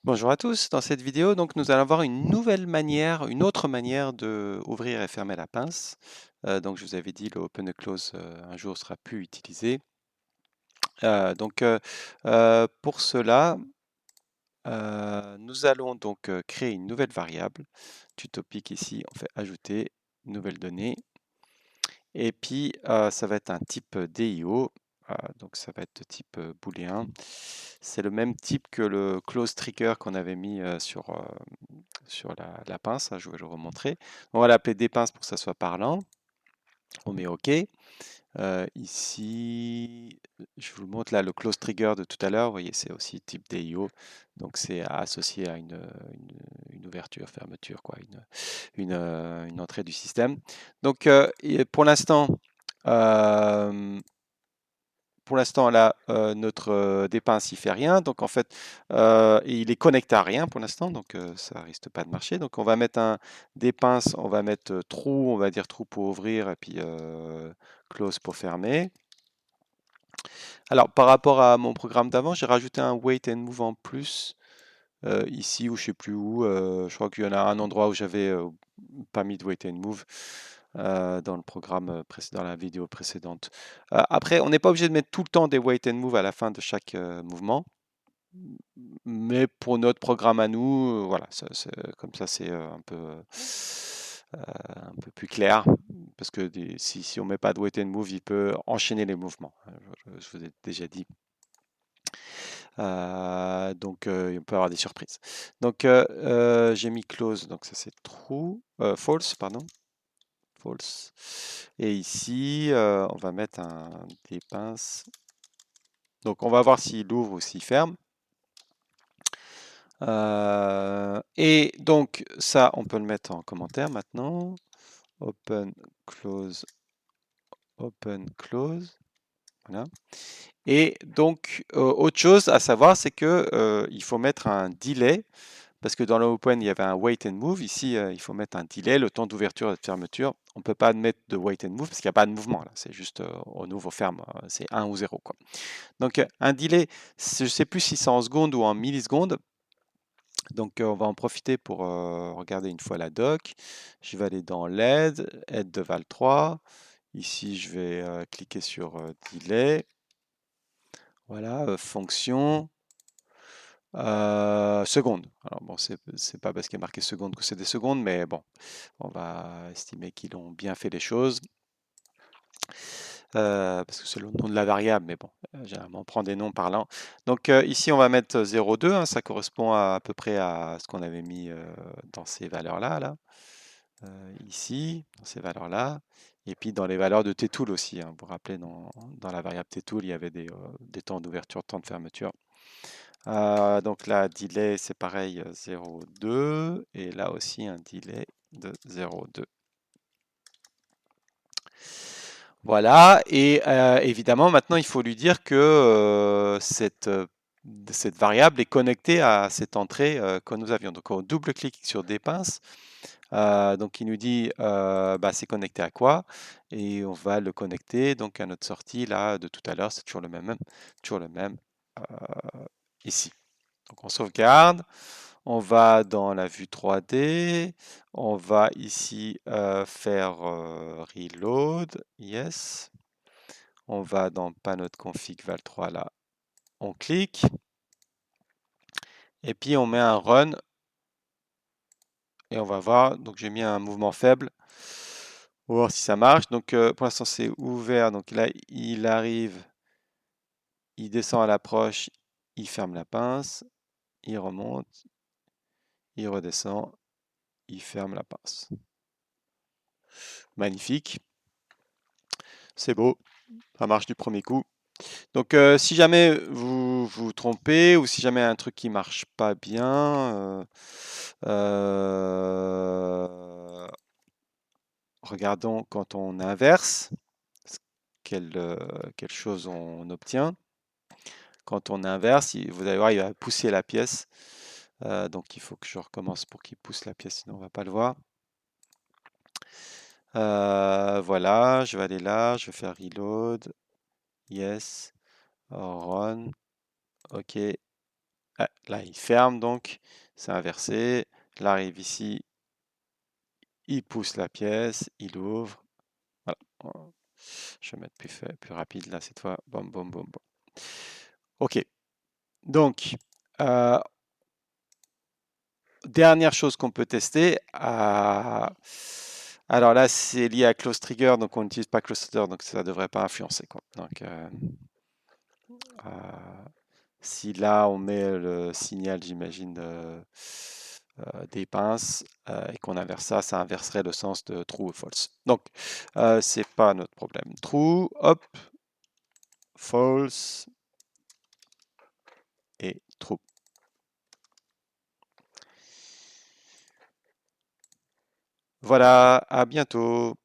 Bonjour à tous, dans cette vidéo, donc, nous allons voir une nouvelle manière, une autre manière de ouvrir et fermer la pince. Donc je vous avais dit le open et close un jour sera plus utilisé. Pour cela, nous allons donc créer une nouvelle variable. Tutopic ici, on fait ajouter nouvelle donnée. Et puis ça va être un type DIO, donc ça va être de type booléen. C'est le même type que le close trigger qu'on avait mis sur la pince, hein, je vais le remontrer. On va l'appeler dépince pour que ça soit parlant. On met OK. Ici, je vous montre là le close trigger de tout à l'heure. Vous voyez, c'est aussi type DIO. Donc c'est associé à une ouverture, fermeture, quoi, une entrée du système. Donc pour l'instant, euh, là, notre dépince, il fait rien. Donc, en fait, il est connecté à rien pour l'instant. Donc, ça risque pas de marcher. Donc, on va mettre un dépince, on va mettre trou, on va dire trou pour ouvrir et puis close pour fermer. Alors, par rapport à mon programme d'avant, j'ai rajouté un wait and move en plus. Ici, ou je sais plus où. Je crois qu'il y en a un endroit où j'avais pas mis de wait and move dans le programme précédent, dans la vidéo précédente. Après, on n'est pas obligé de mettre tout le temps des wait and move à la fin de chaque mouvement, mais pour notre programme à nous, voilà, comme ça c'est un peu plus clair, parce que si on met pas de wait and move, il peut enchaîner les mouvements. Je vous ai déjà dit. On peut avoir des surprises. Donc, j'ai mis close, donc ça c'est true, false, pardon, false. Et ici, on va mettre des pinces. Donc, on va voir s'il ouvre ou s'il ferme. Et donc, ça, on peut le mettre en commentaire maintenant. Open, close, open, close. Voilà. Et donc, autre chose à savoir, c'est que il faut mettre un delay. Parce que dans l'open, il y avait un wait and move. Ici, il faut mettre un delay, le temps d'ouverture et de fermeture. On ne peut pas mettre de wait and move parce qu'il n'y a pas de mouvement là. C'est juste on ouvre, on ferme. C'est 1 ou 0, quoi. Donc, un delay, je ne sais plus si c'est en secondes ou en millisecondes. Donc, on va en profiter pour regarder une fois la doc. Je vais aller dans l'aide, aide de Val3. Ici, je vais cliquer sur delay. Voilà, fonction. Secondes. Alors bon, c'est pas parce qu'il y a marqué secondes que c'est des secondes, mais bon, on va estimer qu'ils ont bien fait les choses. Parce que c'est le nom de la variable, mais bon, généralement on prend des noms parlants. Donc ici on va mettre 0,2, hein, ça correspond à peu près à ce qu'on avait mis dans ces valeurs-là, là. Ici, dans ces valeurs-là, et puis dans les valeurs de ttool aussi, hein. Vous vous rappelez, dans la variable ttool, il y avait des temps d'ouverture, temps de fermeture. Donc là, delay, c'est pareil, 0,2, et là aussi un delay de 0,2. Voilà, et évidemment, maintenant, il faut lui dire que cette variable est connectée à cette entrée que nous avions. Donc, on double-clique sur des pinces. Donc, il nous dit bah, c'est connecté à quoi? Et on va le connecter donc à notre sortie là de tout à l'heure. C'est toujours le même ici. Donc, on sauvegarde. On va dans la vue 3D. On va ici faire reload. Yes. On va dans panneau de config Val3 là, on clique et puis on met un run et on va voir. Donc j'ai mis un mouvement faible. On va voir si ça marche. Donc pour l'instant c'est ouvert. Donc là il arrive, il descend à l'approche, il ferme la pince, il remonte, il redescend, il ferme la pince. Magnifique. C'est beau. Ça marche du premier coup. Donc, si jamais vous vous trompez ou si jamais un truc qui marche pas bien, regardons quand on inverse, quelle chose on obtient. Quand on inverse, vous allez voir, il va pousser la pièce. Donc, il faut que je recommence pour qu'il pousse la pièce, sinon on va pas le voir. Voilà, je vais aller là, je vais faire reload. Yes. Run. OK. Ah, là, il ferme donc, c'est inversé. Là, arrive ici, il pousse la pièce, il ouvre. Voilà. Je vais mettre plus rapide là cette fois. Bom, bom, bom, bom. Ok. Donc, euh, dernière chose qu'on peut tester. Alors là, c'est lié à Close Trigger, donc on n'utilise pas Close Trigger, donc ça ne devrait pas influencer, quoi. Donc, euh, si là on met le signal, j'imagine, des pinces et qu'on inverse ça, ça inverserait le sens de true ou false. Donc, c'est pas notre problème. True, hop, false et true. Voilà, à bientôt.